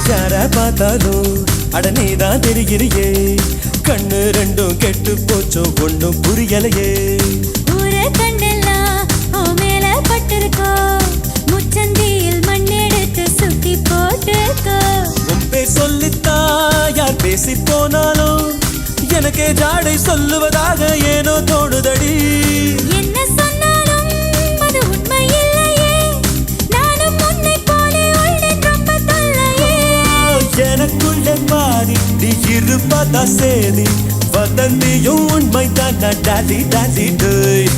யார பார்த்தாலும் அட நீதான் தெரிகிறியே கண்ணு ரெண்டும் கெட்டு போச்சோ ஒண்ணும் புரியலையே ஊரே கண்ணெல்லாம் ஓ மேல பட்டிருக்கோ முச்சந்தியில் மண்ணெடுத்து சுத்தி போட்டுக்கோ உன் பேர் சொல்லித்தா யார் பேசி போனாலும் எனக்கே ஜாடை சொல்லுவதாக ஏனோ தோணுதடி என்ன சொன்னாலும் அது உண்மை இல்லையே நானும் உன்னை போல உள்ளேன் ரொம்ப தொல்லையே எனக்குள்ளே பாதி நீ இருப்பதா சேதி வதந்தியும் உண்மைதான் டாடி டாடி டேய்